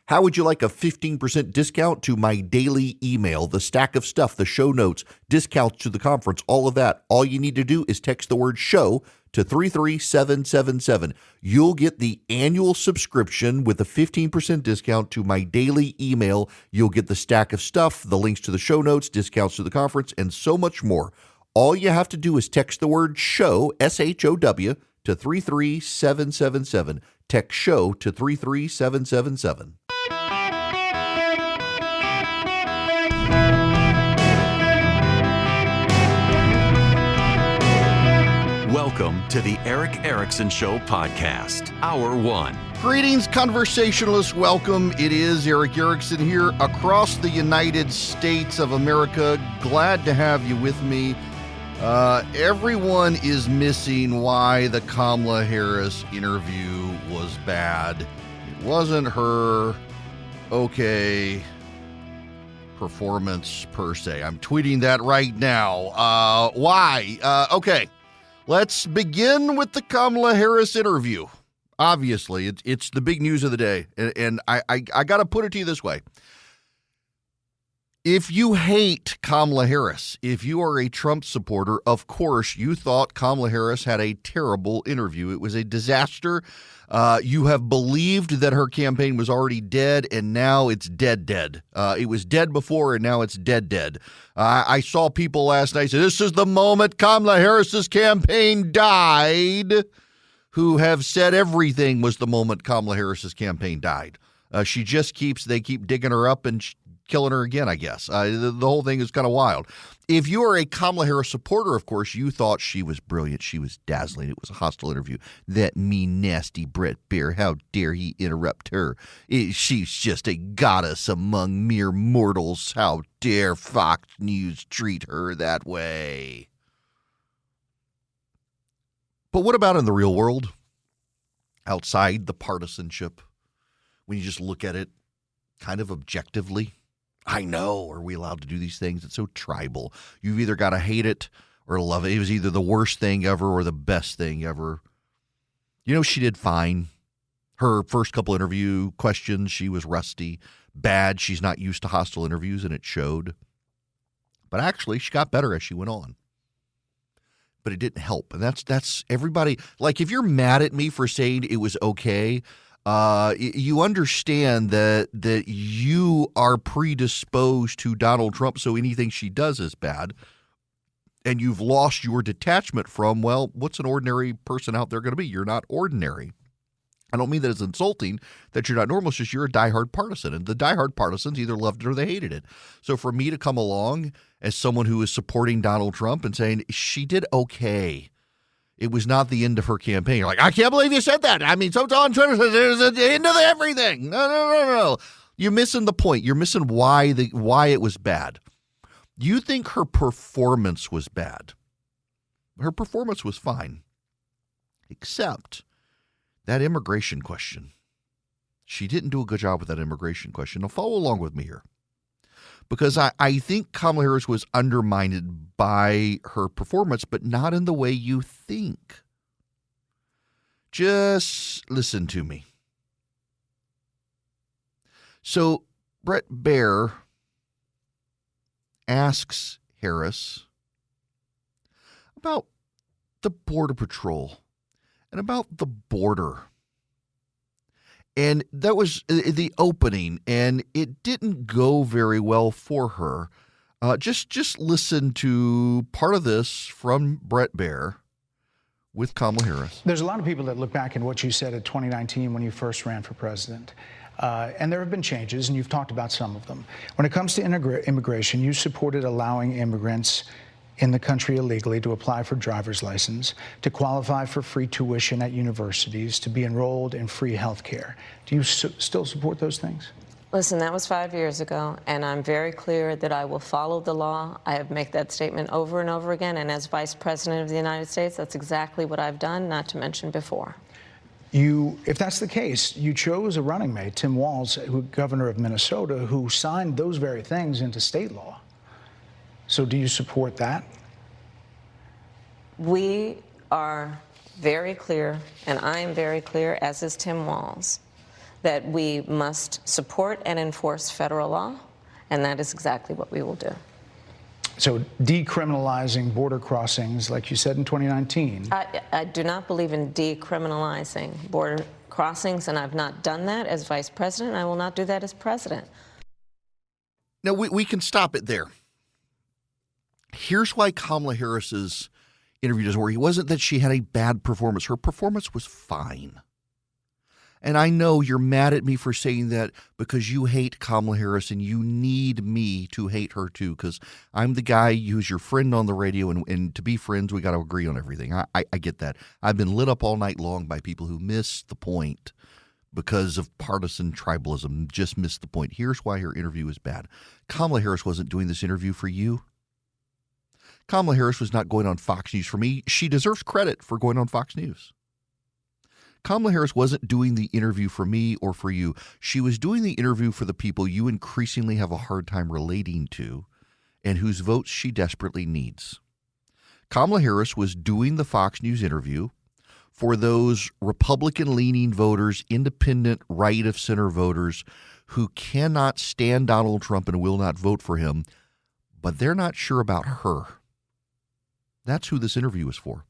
How would you like a 15% discount to my daily email, the stack of stuff, the show notes, discounts to the conference, all of that? All you need to do is text the word show to 33777. You'll get the annual subscription with a 15% discount to my daily email. You'll get the stack of stuff, the links to the show notes, discounts to the conference, and so much more. All you have to do is text the word show, SHOW, to 33777. Text show to 33777. Welcome to the Eric Erickson Show podcast, Hour 1. Greetings, conversationalists. Welcome. It is Eric Erickson here across the United States of America. Glad to have you with me. Everyone is missing why the Kamala Harris interview was bad. It wasn't her performance per se. I'm tweeting that right now. Why? Okay. Let's begin with the Kamala Harris interview. Obviously, it's the big news of the day, and I got to put it to you this way. If you hate Kamala Harris, if you are a Trump supporter, of course, you thought Kamala Harris had a terrible interview. It was a disaster. You have believed that her campaign was already dead, and now it's dead. It was dead before, and now it's dead. I saw people last night say, this is the moment Kamala Harris's campaign died, who have said everything was the moment Kamala Harris's campaign died. They keep digging her up and killing her again, I guess. The whole thing is kind of wild. If you are a Kamala Harris supporter, of course, you thought she was brilliant. She was dazzling. It was a hostile interview. That mean, nasty Bret Baier, how dare he interrupt her? She's just a goddess among mere mortals. How dare Fox News treat her that way? But what about in the real world? Outside the partisanship? When you just look at it kind of objectively? I know. Are we allowed to do these things? It's so tribal. You've either got to hate it or love it. It was either the worst thing ever or the best thing ever. You know, she did fine. Her first couple interview questions, she was rusty, bad. She's not used to hostile interviews, and it showed. But actually, she got better as she went on. But it didn't help. And that's everybody. Like, if you're mad at me for saying it was okay, you understand that you are predisposed to Donald Trump, so anything she does is bad, and you've lost your detachment from, well, what's an ordinary person out there going to be? You're not ordinary. I don't mean that it's insulting that you're not normal. It's just you're a diehard partisan, and the diehard partisans either loved it or they hated it. So for me to come along as someone who is supporting Donald Trump and saying she did okay, it was not the end of her campaign. You're like, I can't believe you said that. I mean, so on Twitter says there's an end of everything. No. You're missing the point. You're missing why it was bad. You think her performance was bad. Her performance was fine, except that immigration question. She didn't do a good job with that immigration question. Now, follow along with me here. Because I think Kamala Harris was undermined by her performance, but not in the way you think. Just listen to me. So Bret Baier asks Harris about the Border Patrol and about the border. And that was the opening, and it didn't go very well for her. Just listen to part of this from Bret Baier with Kamala Harris. There's a lot of people that look back at what you said in 2019 when you first ran for president. And there have been changes, and you've talked about some of them. When it comes to immigration, you supported allowing immigrants in the country illegally to apply for driver's license, to qualify for free tuition at universities, to be enrolled in free health care. Do you still support those things? Listen, that was 5 years ago, and I'm very clear that I will follow the law. I have made that statement over and over again, and as Vice President of the United States, that's exactly what I've done, not to mention before. If that's the case, you chose a running mate, Tim Walz, governor of Minnesota, who signed those very things into state law. So do you support that? We are very clear, and I am very clear, as is Tim Walz, that we must support and enforce federal law, and that is exactly what we will do. So decriminalizing border crossings, like you said in 2019. I do not believe in decriminalizing border crossings, and I've not done that as vice president. I will not do that as president. Now, we can stop it there. Here's why Kamala Harris's interview doesn't work. It wasn't that she had a bad performance. Her performance was fine. And I know you're mad at me for saying that because you hate Kamala Harris and you need me to hate her too, because I'm the guy who's your friend on the radio, and to be friends, we got to agree on everything. I get that. I've been lit up all night long by people who miss the point because of partisan tribalism, just missed the point. Here's why her interview is bad. Kamala Harris wasn't doing this interview for you. Kamala Harris was not going on Fox News for me. She deserves credit for going on Fox News. Kamala Harris wasn't doing the interview for me or for you. She was doing the interview for the people you increasingly have a hard time relating to and whose votes she desperately needs. Kamala Harris was doing the Fox News interview for those Republican-leaning voters, independent, right-of-center voters who cannot stand Donald Trump and will not vote for him, but they're not sure about her. That's who this interview is for.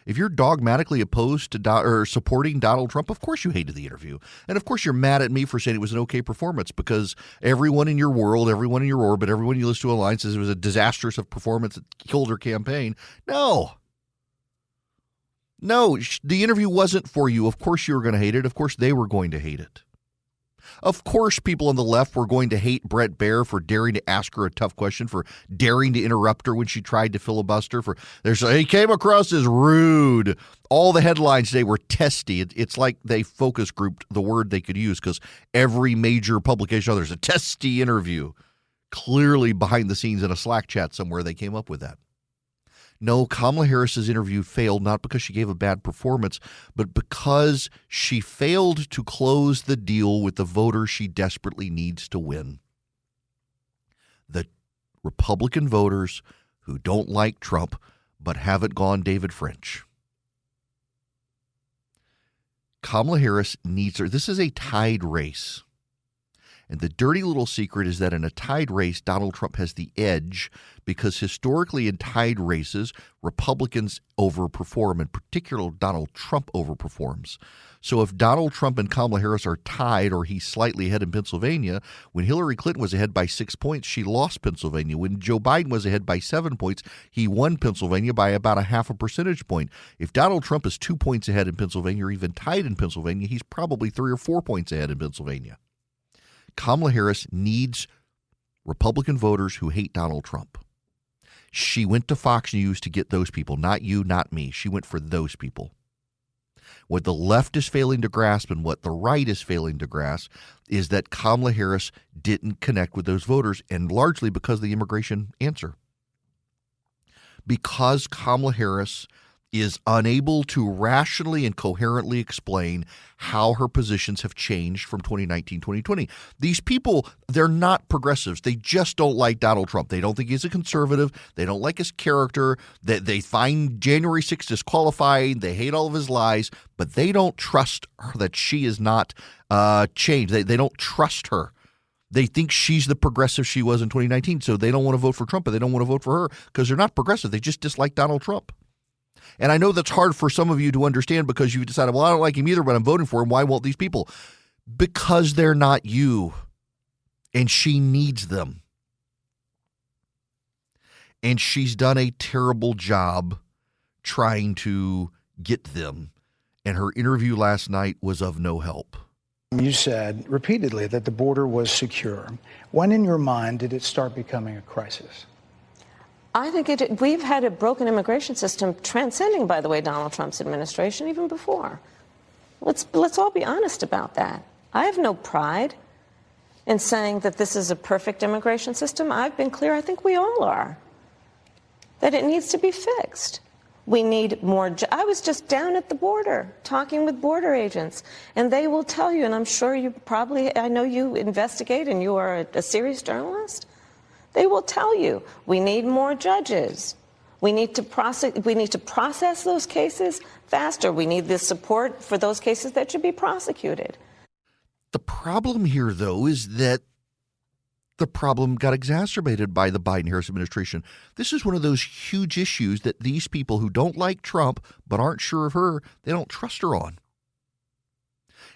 If you're dogmatically opposed to or supporting Donald Trump, of course you hated the interview. And of course you're mad at me for saying it was an okay performance, because everyone in your world, everyone in your orbit, everyone you listen to online says it was a disastrous performance that killed her campaign. No, the interview wasn't for you. Of course you were going to hate it. Of course they were going to hate it. Of course people on the left were going to hate Brett Baer for daring to ask her a tough question, for daring to interrupt her when she tried to filibuster. He came across as rude. All the headlines today were testy. It's like they focus grouped the word they could use, because every major publication, there's a testy interview. Clearly behind the scenes in a Slack chat somewhere they came up with that. No, Kamala Harris's interview failed not because she gave a bad performance, but because she failed to close the deal with the voters she desperately needs to win. The Republican voters who don't like Trump but haven't gone David French. Kamala Harris needs her. This is a tied race. And the dirty little secret is that in a tied race, Donald Trump has the edge, because historically in tied races, Republicans overperform, and particularly Donald Trump overperforms. So if Donald Trump and Kamala Harris are tied, or he's slightly ahead in Pennsylvania, when Hillary Clinton was ahead by 6 points, she lost Pennsylvania. When Joe Biden was ahead by 7 points, he won Pennsylvania by about a half a percentage point. If Donald Trump is 2 points ahead in Pennsylvania, or even tied in Pennsylvania, he's probably 3 or 4 points ahead in Pennsylvania. Kamala Harris needs Republican voters who hate Donald Trump. She went to Fox News to get those people, not you, not me. She went for those people. What the left is failing to grasp and what the right is failing to grasp is that Kamala Harris didn't connect with those voters, and largely because of the immigration answer. Because Kamala Harris is unable to rationally and coherently explain how her positions have changed from 2019, 2020. These people, they're not progressives. They just don't like Donald Trump. They don't think he's a conservative. They don't like his character. They find January 6th disqualifying. They hate all of his lies, but they don't trust her, that she is not changed. They don't trust her. They think she's the progressive she was in 2019, so they don't want to vote for Trump, but they don't want to vote for her because they're not progressive. They just dislike Donald Trump. And I know that's hard for some of you to understand, because you've decided, well, I don't like him either, but I'm voting for him. Why won't these people? Because they're not you, and she needs them. And she's done a terrible job trying to get them. And her interview last night was of no help. You said repeatedly that the border was secure. When in your mind did it start becoming a crisis? I think we've had a broken immigration system transcending, by the way, Donald Trump's administration, even before. Let's all be honest about that. I have no pride in saying that this is a perfect immigration system. I've been clear, I think we all are, that it needs to be fixed. We need more. I was just down at the border talking with border agents, and they will tell you, and I'm sure I know you investigate and you are a serious journalist. They will tell you we need more judges. We need to process those cases faster. We need the support for those cases that should be prosecuted. The problem here, though, is that the problem got exacerbated by the Biden-Harris administration. This is one of those huge issues that these people who don't like Trump but aren't sure of her, they don't trust her on.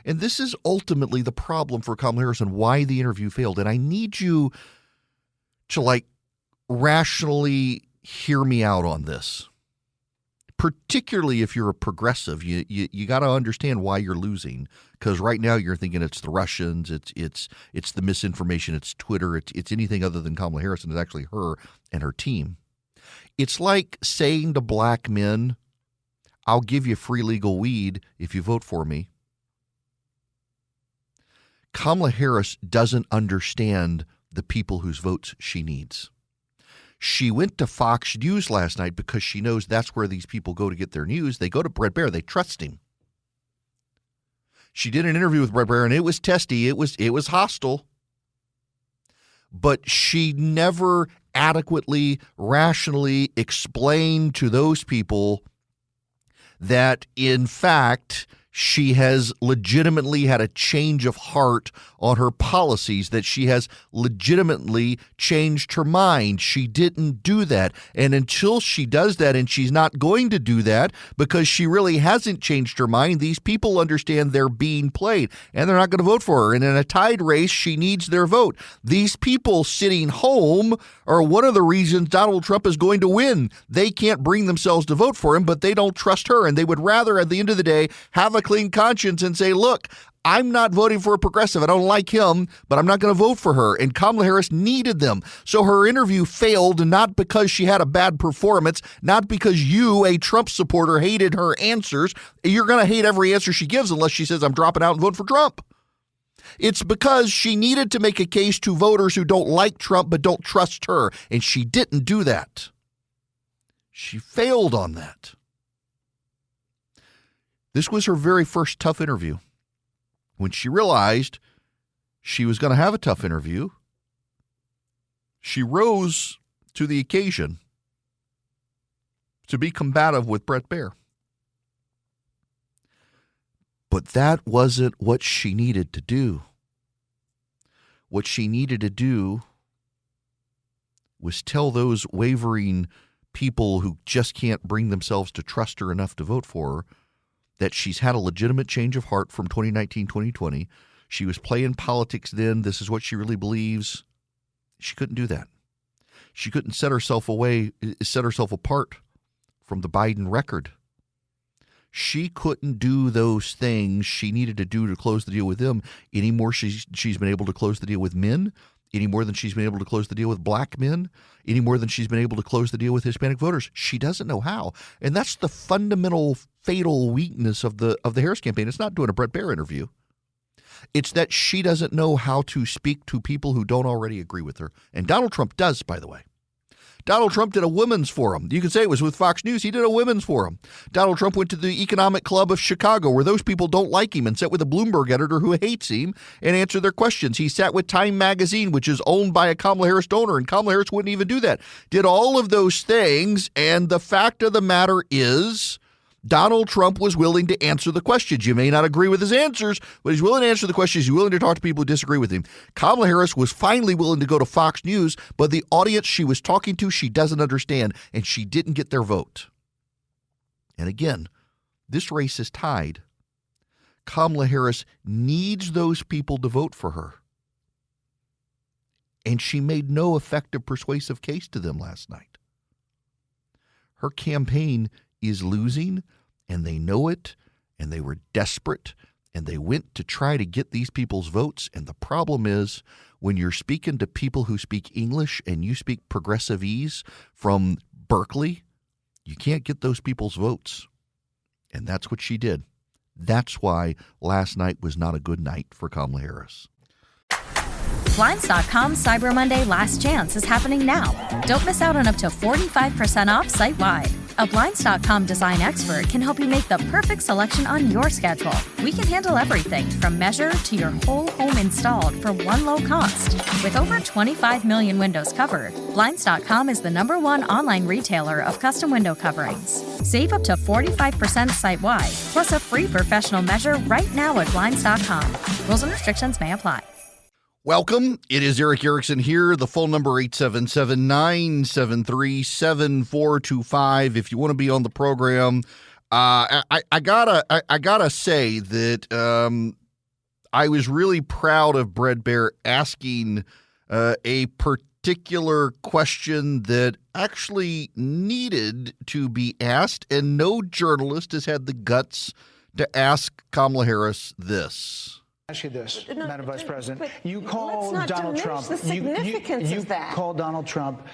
And this is ultimately the problem for Kamala Harris and why the interview failed. And I need you to rationally hear me out on this. Particularly if you're a progressive, you got to understand why you're losing. Because right now you're thinking it's the Russians, it's the misinformation, it's Twitter, it's anything other than Kamala Harris, and it's actually her and her team. It's like saying to black men, "I'll give you free legal weed if you vote for me." Kamala Harris doesn't understand the people whose votes she needs. She went to Fox News last night because she knows that's where these people go to get their news. They go to Bret Baier. They trust him. She did an interview with Bret Baier, and it was testy. It was hostile. But she never adequately, rationally explained to those people that, in fact, she has legitimately had a change of heart on her policies, that she has legitimately changed her mind. She didn't do that. And until she does that, and she's not going to do that because she really hasn't changed her mind, these people understand they're being played and they're not going to vote for her. And in a tied race, she needs their vote. These people sitting home are one of the reasons Donald Trump is going to win. They can't bring themselves to vote for him, but they don't trust her. And they would rather, at the end of the day, have a clean conscience and say, look, I'm not voting for a progressive. I don't like him, but I'm not going to vote for her. And Kamala Harris needed them. So her interview failed, not because she had a bad performance, not because you, a Trump supporter, hated her answers. You're going to hate every answer she gives unless she says, I'm dropping out and vote for Trump. It's because she needed to make a case to voters who don't like Trump but don't trust her. And she didn't do that. She failed on that. This was her very first tough interview. When she realized she was going to have a tough interview, she rose to the occasion to be combative with Bret Baier. But that wasn't what she needed to do. What she needed to do was tell those wavering people who just can't bring themselves to trust her enough to vote for her that she's had a legitimate change of heart from 2019, 2020. She was playing politics then. This is what she really believes. She couldn't do that. She couldn't set herself apart from the Biden record. She couldn't do those things she needed to do to close the deal with them any more. She's been able to close the deal with men, any more than she's been able to close the deal with black men, any more than she's been able to close the deal with Hispanic voters. She doesn't know how. And that's the fundamental fatal weakness of the Harris campaign. It's not doing a Bret Baier interview. It's that she doesn't know how to speak to people who don't already agree with her. And Donald Trump does, by the way. Donald Trump did a women's forum. You could say it was with Fox News. He did a women's forum. Donald Trump went to the Economic Club of Chicago, where those people don't like him, and sat with a Bloomberg editor who hates him and answered their questions. He sat with Time Magazine, which is owned by a Kamala Harris donor, and Kamala Harris wouldn't even do that. Did all of those things, and the fact of the matter is Donald Trump was willing to answer the questions. You may not agree with his answers, but he's willing to answer the questions. He's willing to talk to people who disagree with him. Kamala Harris was finally willing to go to Fox News, but the audience she was talking to, she doesn't understand, and she didn't get their vote. And again, this race is tied. Kamala Harris needs those people to vote for her. And she made no effective persuasive case to them last night. Her campaign is losing, and they know it, and they were desperate, and they went to try to get these people's votes. And the problem is, when you're speaking to people who speak English and you speak progressive-ese from Berkeley, you can't get those people's votes. And that's what she did. That's why last night was not a good night for Kamala Harris. Blinds.com Cyber Monday Last Chance is happening now. Don't miss out on up to 45% off site-wide. A Blinds.com design expert can help you make the perfect selection on your schedule. We can handle everything from measure to your whole home installed for one low cost. With over 25 million windows covered, Blinds.com is the #1 online retailer of custom window coverings. Save up to 45% site-wide, plus a free professional measure right now at Blinds.com. Rules and restrictions may apply. Welcome. It is Eric Erickson here. The phone number 877-973-7425. If you want to be on the program, I gotta say that I was really proud of Bread Bear asking a particular question that actually needed to be asked, and no journalist has had the guts to ask Kamala Harris this. Ask you this, No, Madam Vice President. but You call let's not Donald diminish Trump. the significance you of that. call Donald Trump.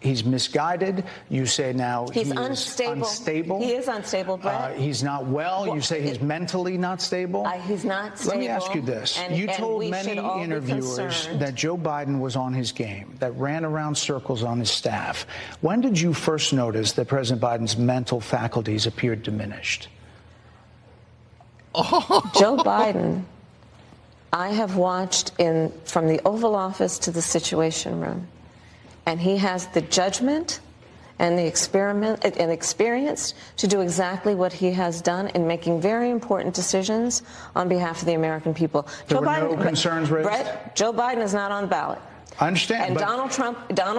He's misguided. You say now He's he unstable. is unstable. He is unstable, Brett. He's not well. You say he's it- mentally not stable. He's not stable. Let me ask you this. You told we many should all be interviewers concerned. that Joe Biden was on his game, that ran around circles on his staff. When did you first notice that President Biden's mental faculties appeared diminished? Joe Biden, I have watched from the Oval Office to the Situation Room, and he has the judgment and the experience to do exactly what he has done in making very important decisions on behalf of the American people. There were no concerns raised? Brett, Joe Biden is not on the ballot. I understand. And but, Donald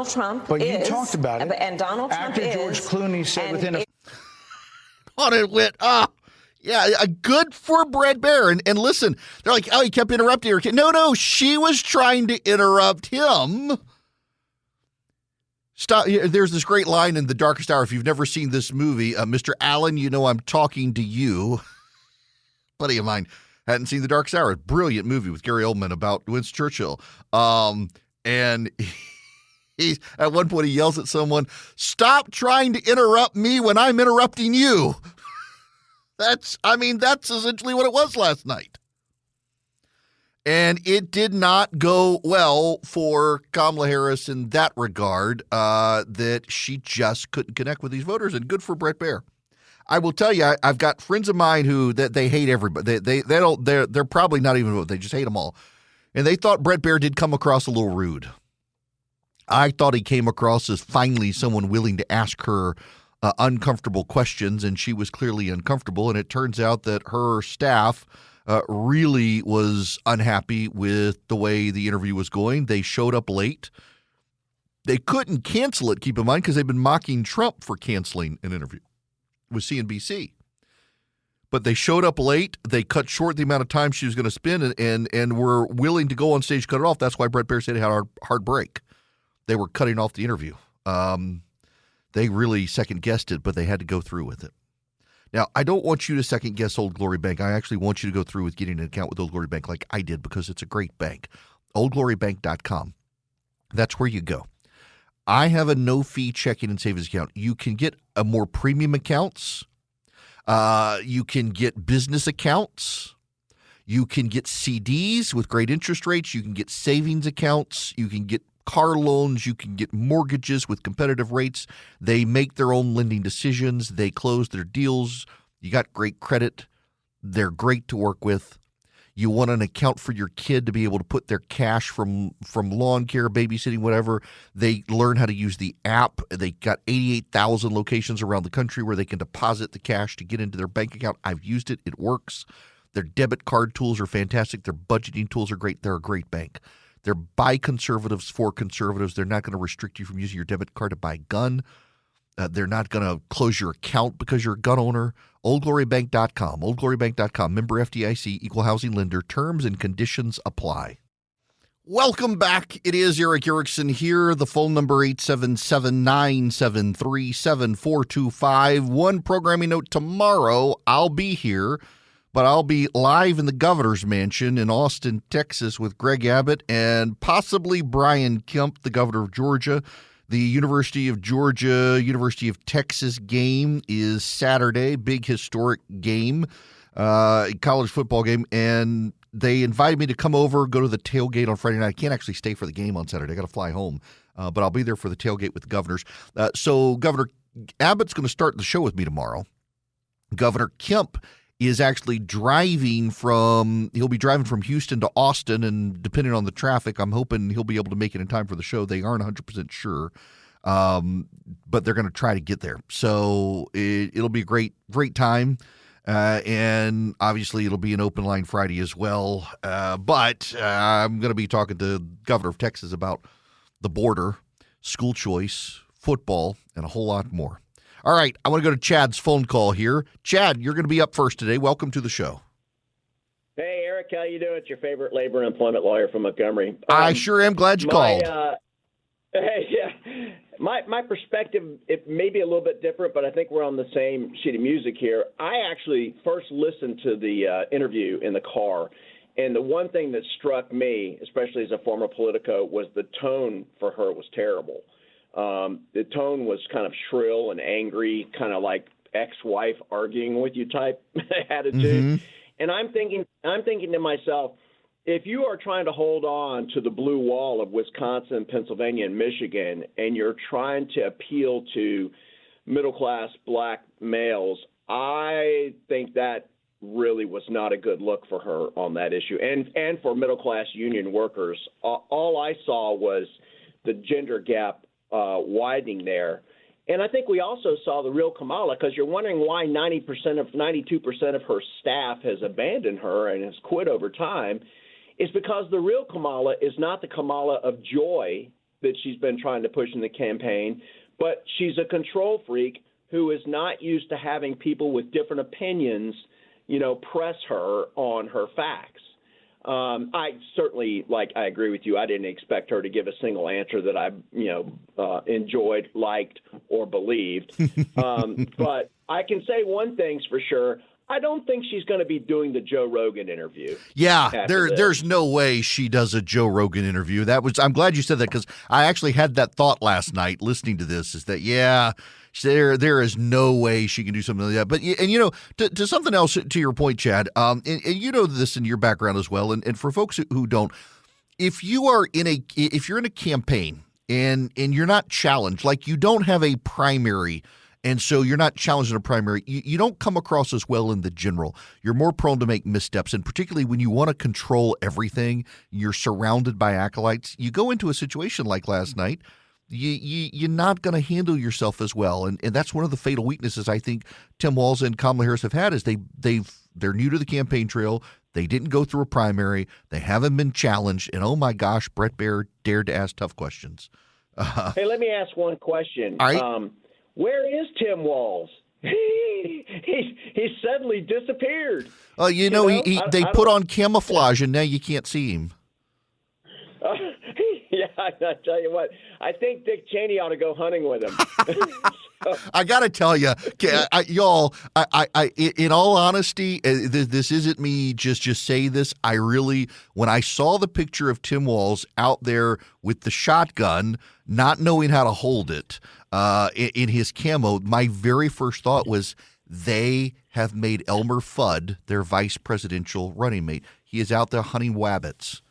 Trump But is. you talked about it. And Donald Trump Actor is. George Clooney said and within a On it went, yeah, good for Bread Bear. And listen, they're like, oh, he kept interrupting her. No, she was trying to interrupt him. Stop. There's this great line in The Darkest Hour. If you've never seen this movie, Mr. Allen, you know I'm talking to you. Buddy of mine hadn't seen The Darkest Hour. A brilliant movie with Gary Oldman about Winston Churchill. And he at one point he yells at someone, "Stop trying to interrupt me when I'm interrupting you." That's essentially what it was last night. And it did not go well for Kamala Harris in that regard, that she just couldn't connect with these voters, and good for Brett Baer. I will tell you, I've got friends of mine who that they hate everybody. They're probably not even vote. They just hate them all. And they thought Brett Baer did come across a little rude. I thought he came across as finally someone willing to ask her uncomfortable questions, and she was clearly uncomfortable. And it turns out that her staff really was unhappy with the way the interview was going. They showed up late. They couldn't cancel it, keep in mind, because they've been mocking Trump for canceling an interview with CNBC. But they showed up late. They cut short the amount of time she was going to spend and were willing to go on stage, cut it off. That's why Brett Baer said he had a hard break. They were cutting off the interview. They really second-guessed it, but they had to go through with it. Now, I don't want you to second-guess Old Glory Bank. I actually want you to go through with getting an account with Old Glory Bank like I did, because it's a great bank. OldGloryBank.com. That's where you go. I have a no-fee checking and savings account. You can get a more premium accounts. You can get business accounts. You can get CDs with great interest rates. You can get savings accounts. You can get car loans. You can get mortgages with competitive rates. They make their own lending decisions. They close their deals. You got great credit. They're great to work with. You want an account for your kid to be able to put their cash from lawn care, babysitting, whatever. They learn how to use the app. They got 88,000 locations around the country where they can deposit the cash to get into their bank account. I've used it. It works. Their debit card tools are fantastic. Their budgeting tools are great. They're a great bank. They're by conservatives for conservatives. They're not going to restrict you from using your debit card to buy a gun. They're not going to close your account because you're a gun owner. OldGloryBank.com. OldGloryBank.com. Member FDIC. Equal housing lender. Terms and conditions apply. Welcome back. It is Eric Erickson here. The phone number 877-973-7425. One programming note: tomorrow I'll be here, but I'll be live in the governor's mansion in Austin, Texas, with Greg Abbott and possibly Brian Kemp, the governor of Georgia. The University of Georgia, University of Texas game is Saturday, big historic game, college football game, and they invited me to come over, go to the tailgate on Friday night. I can't actually stay for the game on Saturday. I got to fly home, but I'll be there for the tailgate with the governors. So Governor Abbott's going to start the show with me tomorrow. Governor Kemp is actually driving from Houston to Austin, and depending on the traffic, I'm hoping he'll be able to make it in time for the show. They aren't 100% sure, but they're going to try to get there. So it'll be a great time. And obviously it'll be an open line Friday as well. But I'm going to be talking to Governor of Texas about the border, school choice, football, and a whole lot more. All right, I want to go to Chad's phone call here. Chad, you're going to be up first today. Welcome to the show. Hey, Eric, how you doing? It's your favorite labor and employment lawyer from Montgomery. I sure am glad you called. My perspective, it may be a little bit different, but I think we're on the same sheet of music here. I actually first listened to the interview in the car, and the one thing that struck me, especially as a former Politico, was the tone for her was terrible. The tone was kind of shrill and angry, kind of like ex-wife arguing with you type attitude. Mm-hmm. And I'm thinking to myself, if you are trying to hold on to the blue wall of Wisconsin, Pennsylvania, and Michigan, and you're trying to appeal to middle-class black males, I think that really was not a good look for her on that issue. And for middle-class union workers, all I saw was the gender gap widening there. And I think we also saw the real Kamala, because you're wondering why 92% of her staff has abandoned her and has quit over time, is because the real Kamala is not the Kamala of joy that she's been trying to push in the campaign, but she's a control freak who is not used to having people with different opinions, press her on her facts. I certainly, I agree with you. I didn't expect her to give a single answer that I, enjoyed, liked, or believed. But I can say one thing's for sure. I don't think she's going to be doing the Joe Rogan interview. Yeah, there's no way she does a Joe Rogan interview. I'm glad you said that, because I actually had that thought last night listening to this, is that, there is no way she can do something like that. But, to something else, to your point, Chad, and you know this in your background as well, and for folks who don't, if you're in a campaign and you're not challenged, like you don't have a primary, and so you're not challenged in a primary, you don't come across as well in the general. You're more prone to make missteps, and particularly when you want to control everything, you're surrounded by acolytes. You go into a situation like last night, you're not going to handle yourself as well, and that's one of the fatal weaknesses I think Tim Walz and Kamala Harris have had, is they're new to the campaign trail. They didn't go through a primary. They haven't been challenged, and oh my gosh, Brett Baer dared to ask tough questions. Hey, let me ask one question. All right. Where is Tim Walz? He suddenly disappeared. They put on camouflage, and now you can't see him. Yeah, I tell you what, I think Dick Cheney ought to go hunting with him. I got to tell you, y'all, in all honesty, this isn't me just say this. When I saw the picture of Tim Walz out there with the shotgun, not knowing how to hold it, in his camo, my very first thought was, they have made Elmer Fudd their vice presidential running mate. He is out there hunting wabbits.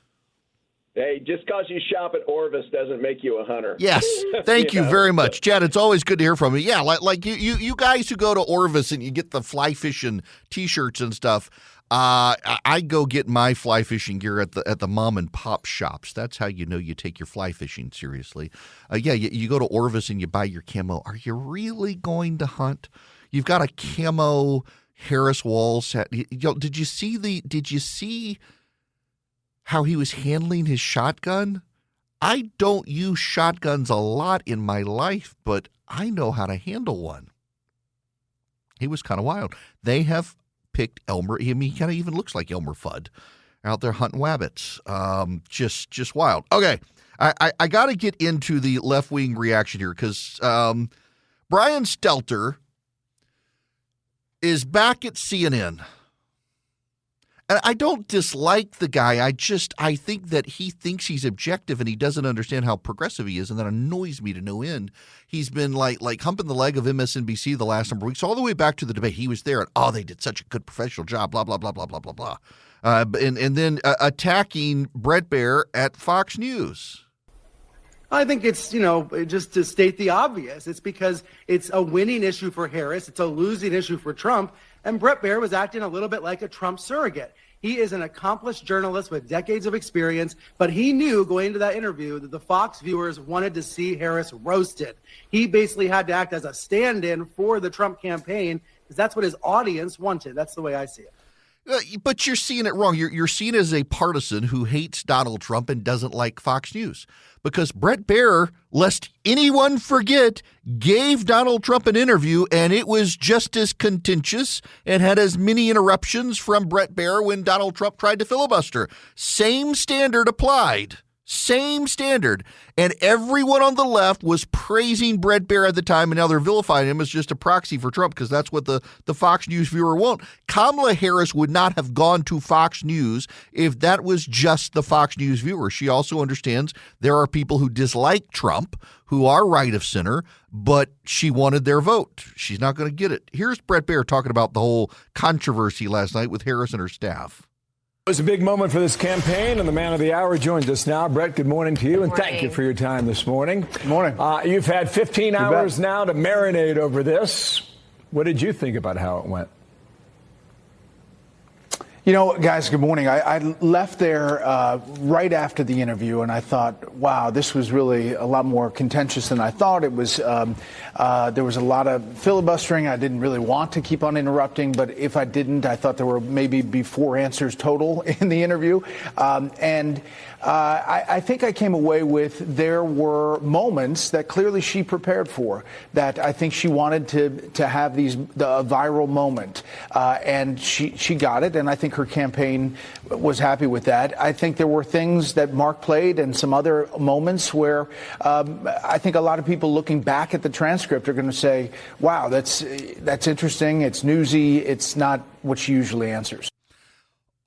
Hey, just because you shop at Orvis doesn't make you a hunter. Yes, thank you very much, Chad. It's always good to hear from you. Yeah, like you guys who go to Orvis and you get the fly fishing T-shirts and stuff. I go get my fly fishing gear at the mom and pop shops. That's how you know you take your fly fishing seriously. You go to Orvis and you buy your camo. Are you really going to hunt? You've got a camo Harris Walz hat. Did you see how he was handling his shotgun? I don't use shotguns a lot in my life, but I know how to handle one. He was kind of wild. They have picked Elmer. I mean, he kind of even looks like Elmer Fudd out there hunting wabbits. Just wild. Okay, I got to get into the left-wing reaction here, because Brian Stelter is back at CNN. And I don't dislike the guy. I think that he thinks he's objective and he doesn't understand how progressive he is, and that annoys me to no end. He's been like humping the leg of MSNBC the last number of weeks, all the way back to the debate. He was there, and they did such a good professional job, blah, blah, blah, blah, blah, blah, blah. And then attacking Brett Baer at Fox News. I think it's, just to state the obvious, it's because it's a winning issue for Harris. It's a losing issue for Trump. And Brett Baer was acting a little bit like a Trump surrogate. He is an accomplished journalist with decades of experience, but he knew going into that interview that the Fox viewers wanted to see Harris roasted. He basically had to act as a stand-in for the Trump campaign because that's what his audience wanted. That's the way I see it. But you're seeing it wrong. You're seen as a partisan who hates Donald Trump and doesn't like Fox News. Because Bret Baier, lest anyone forget, gave Donald Trump an interview, and it was just as contentious and had as many interruptions from Bret Baier when Donald Trump tried to filibuster. Same standard applied. Same standard. And everyone on the left was praising Bret Baier at the time, and now they're vilifying him as just a proxy for Trump because that's what the Fox News viewer want. Kamala Harris would not have gone to Fox News if that was just the Fox News viewer. She also understands there are people who dislike Trump, who are right of center, but she wanted their vote. She's not going to get it. Here's Bret Baier talking about the whole controversy last night with Harris and her staff. It was a big moment for this campaign, and the man of the hour joins us now. Bret, good morning to you, and thank you for your time this morning. Good morning. You've had 15 hours now to marinate over this. What did you think about how it went? You know, guys, good morning. I left there right after the interview, and I thought, wow, this was really a lot more contentious than I thought. It was there was a lot of filibustering. I didn't really want to keep on interrupting, but if I didn't, I thought there were maybe be 4 answers total in the interview. I think I came away with there were moments that clearly she prepared for, that I think she wanted to have the viral moment, and she got it, and I think her campaign was happy with that. I think there were things that Mark played and some other moments where I think a lot of people looking back at the transcript are going to say, wow, that's interesting, it's newsy, it's not what she usually answers.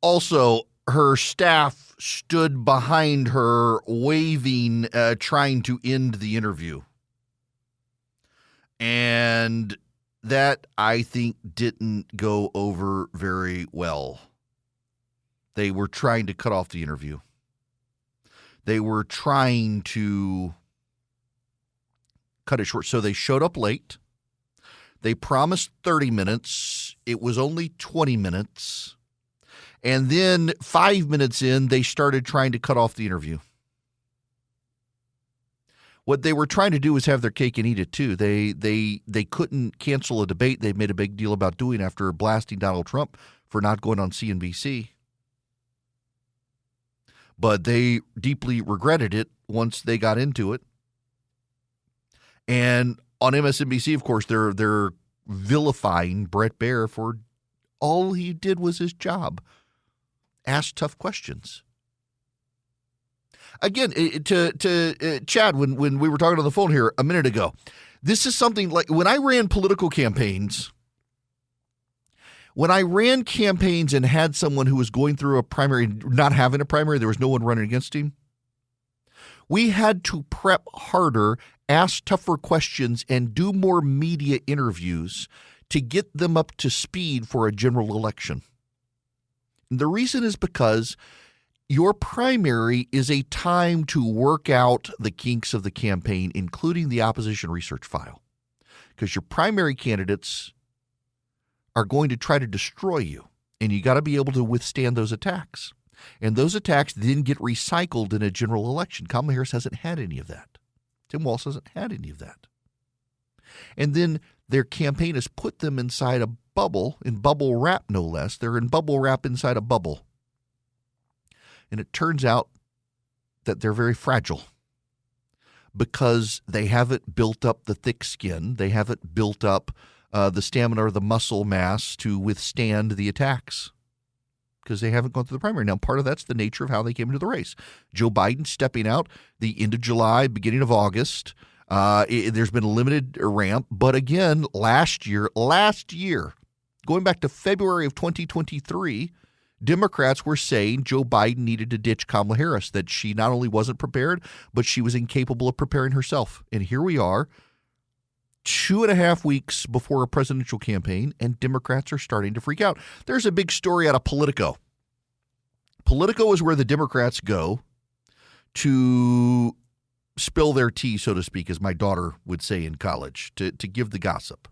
Also, her staff stood behind her, waving, trying to end the interview. And that, I think, didn't go over very well. They were trying to cut off the interview. They were trying to cut it short. So they showed up late. They promised 30 minutes. It was only 20 minutes. And then 5 minutes in, they started trying to cut off the interview. What they were trying to do was have their cake and eat it, too. They couldn't cancel a debate they made a big deal about doing after blasting Donald Trump for not going on CNBC. But they deeply regretted it once they got into it. And on MSNBC, of course, they're vilifying Bret Baier for all he did was his job. Ask tough questions. Again, to Chad, when we were talking on the phone here a minute ago, this is something like when I ran political campaigns, when I ran campaigns and had someone who was going through a primary, not having a primary, there was no one running against him, we had to prep harder, ask tougher questions, and do more media interviews to get them up to speed for a general election. The reason is because your primary is a time to work out the kinks of the campaign, including the opposition research file, because your primary candidates are going to try to destroy you, and you got to be able to withstand those attacks. And those attacks then get recycled in a general election. Kamala Harris hasn't had any of that. Tim Walz hasn't had any of that. And then their campaign has put them inside a bubble, in bubble wrap no less. They're in bubble wrap inside a bubble. And it turns out that they're very fragile because they haven't built up the thick skin. They haven't built up the stamina or the muscle mass to withstand the attacks because they haven't gone through the primary. Now, part of that's the nature of how they came into the race. Joe Biden stepping out the end of July, beginning of August. There's been a limited ramp. But again, last year, going back to February of 2023, Democrats were saying Joe Biden needed to ditch Kamala Harris, that she not only wasn't prepared, but she was incapable of preparing herself. And here we are, 2.5 weeks before a presidential campaign, and Democrats are starting to freak out. There's a big story out of Politico. Politico is where the Democrats go to spill their tea, so to speak, as my daughter would say in college, to give the gossip.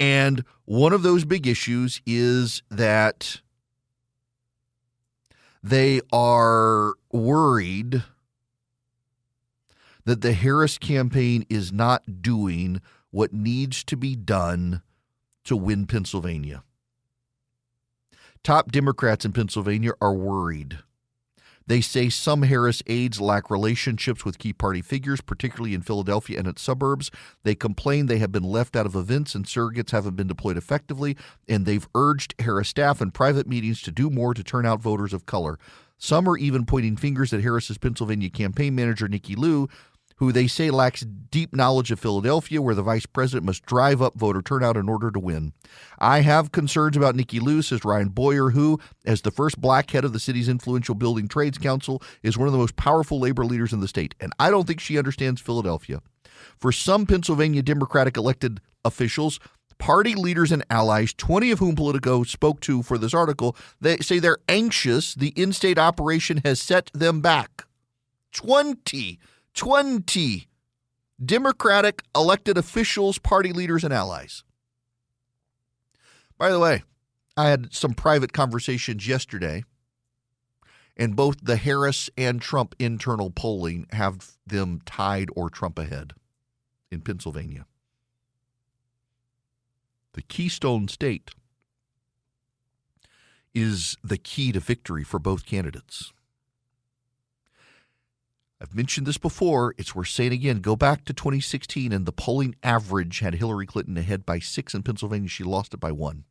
And one of those big issues is that they are worried that the Harris campaign is not doing what needs to be done to win Pennsylvania. Top Democrats in Pennsylvania are worried. They say some Harris aides lack relationships with key party figures, particularly in Philadelphia and its suburbs. They complain they have been left out of events and surrogates haven't been deployed effectively, and they've urged Harris staff in private meetings to do more to turn out voters of color. Some are even pointing fingers at Harris's Pennsylvania campaign manager, Nikki Lou, who they say lacks deep knowledge of Philadelphia, where the vice president must drive up voter turnout in order to win. I have concerns about Nikki Lou, says Ryan Boyer, who, as the first black head of the city's influential Building Trades Council, is one of the most powerful labor leaders in the state, and I don't think she understands Philadelphia. For some Pennsylvania Democratic elected officials, party leaders and allies, 20 of whom Politico spoke to for this article, they say they're anxious the in-state operation has set them back. 20 Democratic elected officials, party leaders, and allies. By the way, I had some private conversations yesterday, and both the Harris and Trump internal polling have them tied or Trump ahead in Pennsylvania. The Keystone State is the key to victory for both candidates. I've mentioned this before. It's worth saying again. Go back to 2016, and the polling average had Hillary Clinton ahead by 6 in Pennsylvania. She lost it by 1.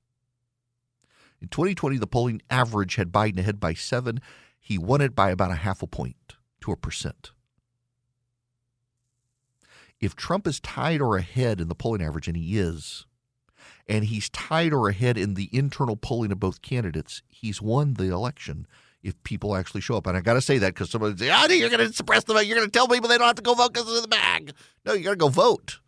In 2020, the polling average had Biden ahead by 7. He won it by about 0.5 point to 1%. If Trump is tied or ahead in the polling average, and he is, and he's tied or ahead in the internal polling of both candidates, he's won the election. If people actually show up. And I got to say that because somebody say, you're going to suppress the vote. You're going to tell people they don't have to go vote because it's in the bag. No, you got to go vote.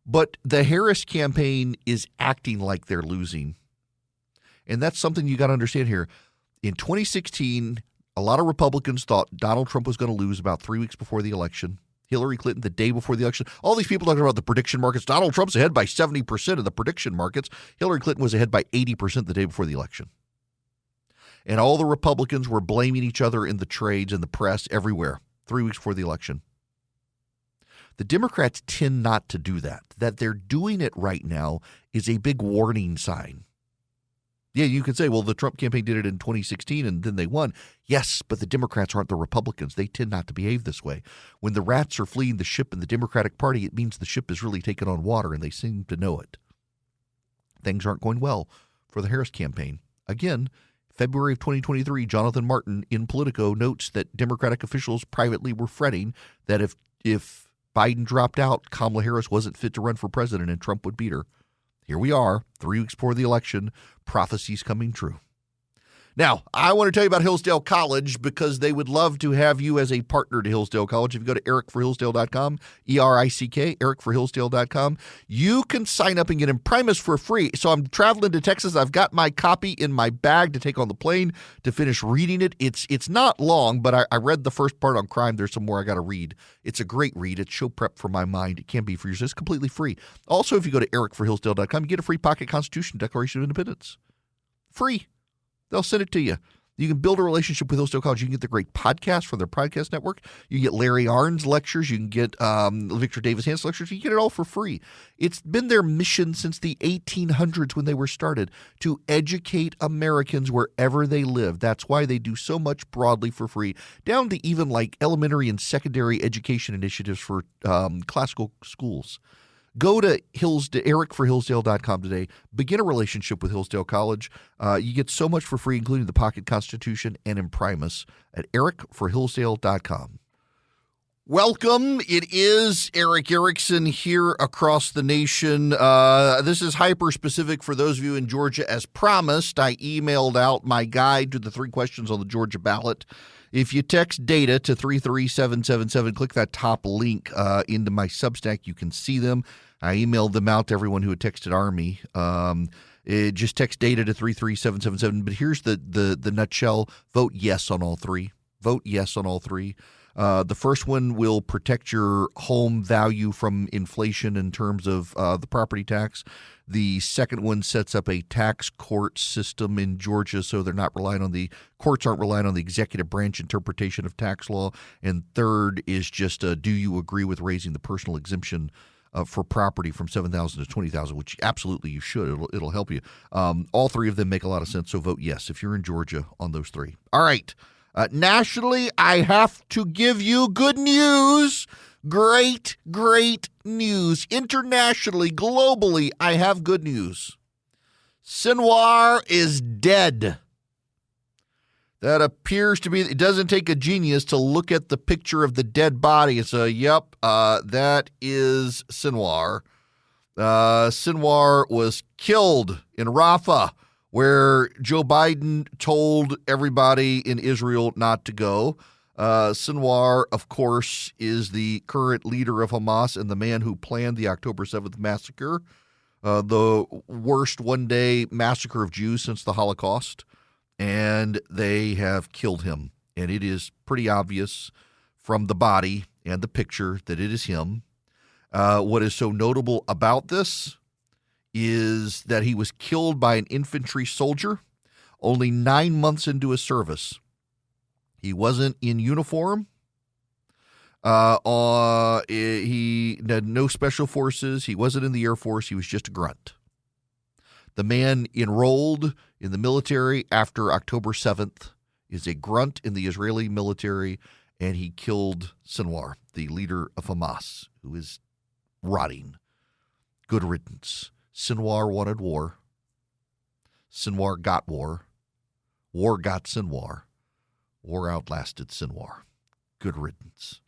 But the Harris campaign is acting like they're losing. And that's something you got to understand here. In 2016, a lot of Republicans thought Donald Trump was going to lose about 3 weeks before the election. Hillary Clinton the day before the election. All these people talking about the prediction markets. Donald Trump's ahead by 70% of the prediction markets. Hillary Clinton was ahead by 80% the day before the election. And all the Republicans were blaming each other in the trades and the press everywhere 3 weeks before the election. The Democrats tend not to do that. That they're doing it right now is a big warning sign. Yeah, you could say, well, the Trump campaign did it in 2016 and then they won. Yes, but the Democrats aren't the Republicans. They tend not to behave this way. When the rats are fleeing the ship in the Democratic Party, it means the ship is really taking on water, and they seem to know it. Things aren't going well for the Harris campaign. Again, February of 2023, Jonathan Martin in Politico notes that Democratic officials privately were fretting that if Biden dropped out, Kamala Harris wasn't fit to run for president and Trump would beat her. Here we are, 3 weeks before the election, prophecies coming true. Now, I want to tell you about Hillsdale College because they would love to have you as a partner to Hillsdale College. If you go to ericforhillsdale.com, E-R-I-C-K, ericforhillsdale.com, you can sign up and get Imprimus for free. So I'm traveling to Texas. I've got my copy in my bag to take on the plane to finish reading it. It's not long, but I read the first part on crime. There's some more I got to read. It's a great read. It's show prep for my mind. It can be for yours. It's completely free. Also, if you go to ericforhillsdale.com, you get a free pocket Constitution Declaration of Independence. Free. They'll send it to you. You can build a relationship with Hillsdale College. You can get the great podcast from their podcast network. You can get Larry Arnn's lectures. You can get Victor Davis Hanson lectures. You can get it all for free. It's been their mission since the 1800s when they were started to educate Americans wherever they live. That's why they do so much broadly for free, down to even like elementary and secondary education initiatives for classical schools. Go to ericforhillsdale.com today. Begin a relationship with Hillsdale College. You get so much for free, including the Pocket Constitution and Imprimus at ericforhillsdale.com. Welcome. It is Eric Erickson here across the nation. This is hyper-specific for those of you in Georgia. As promised, I emailed out my guide to the 3 questions on the Georgia ballot. If you text DATA to 33777, click that top link into my Substack. You can see them. I emailed them out to everyone who had texted Army. Just text DATA to 33777. But here's the nutshell. Vote yes on all 3. Vote yes on all 3. The first one will protect your home value from inflation in terms of the property tax. The second one sets up a tax court system in Georgia so they're not relying on the courts aren't relying on the executive branch interpretation of tax law. And third is just do you agree with raising the personal exemption for property from $7,000 to $20,000, which absolutely you should. It'll help you. All three of them make a lot of sense, so vote yes if you're in Georgia on those three. All right. Nationally, I have to give you good news. Great, great news. Internationally, globally, I have good news. Sinwar is dead. That appears to be, it doesn't take a genius to look at the picture of the dead body and say, yep, that is Sinwar. Sinwar was killed in Rafah, where Joe Biden told everybody in Israel not to go. Sinwar, of course, is the current leader of Hamas and the man who planned the October 7th massacre, the worst one-day massacre of Jews since the Holocaust. And they have killed him. And it is pretty obvious from the body and the picture that it is him. What is so notable about this is that he was killed by an infantry soldier only 9 months into his service. He wasn't in uniform. He had no special forces. He wasn't in the Air Force. He was just a grunt. The man enrolled in the military after October 7th is a grunt in the Israeli military, and he killed Sinwar, the leader of Hamas, who is rotting. Good riddance. Sinwar wanted war. Sinwar got war. War got Sinwar. War outlasted Sinwar. Good riddance.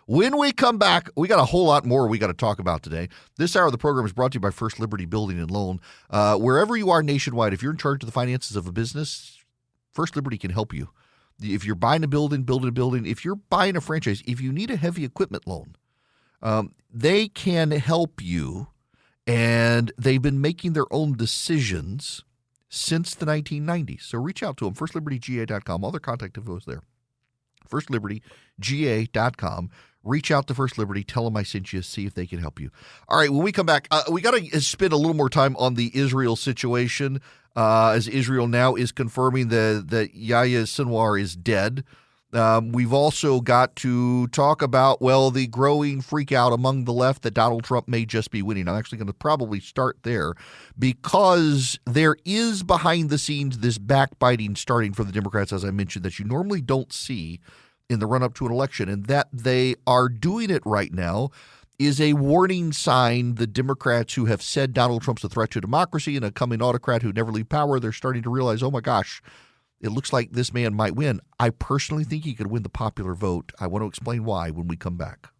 When we come back, we got a whole lot more we got to talk about today. This hour of the program is brought to you by First Liberty Building and Loan. Wherever you are nationwide, if you're in charge of the finances of a business, First Liberty can help you. If you're buying a building, building a building, if you're buying a franchise, if you need a heavy equipment loan, they can help you, and they've been making their own decisions since the 1990s. So reach out to them, firstlibertyga.com. All their contact info is there. firstlibertyga.com. Reach out to First Liberty. Tell them I sent you. See if they can help you. All right, when we come back, we got to spend a little more time on the Israel situation, as Israel now is confirming that Yahya Sinwar is dead. We've also got to talk about, the growing freak out among the left that Donald Trump may just be winning. I'm actually going to probably start there because there is behind the scenes this backbiting starting for the Democrats, as I mentioned, that you normally don't see in the run-up to an election. And that they are doing it right now is a warning sign. The Democrats who have said Donald Trump's a threat to democracy and a coming autocrat who never leave power, they're starting to realize, oh my gosh, it looks like this man might win. I personally think he could win the popular vote. I want to explain why when we come back.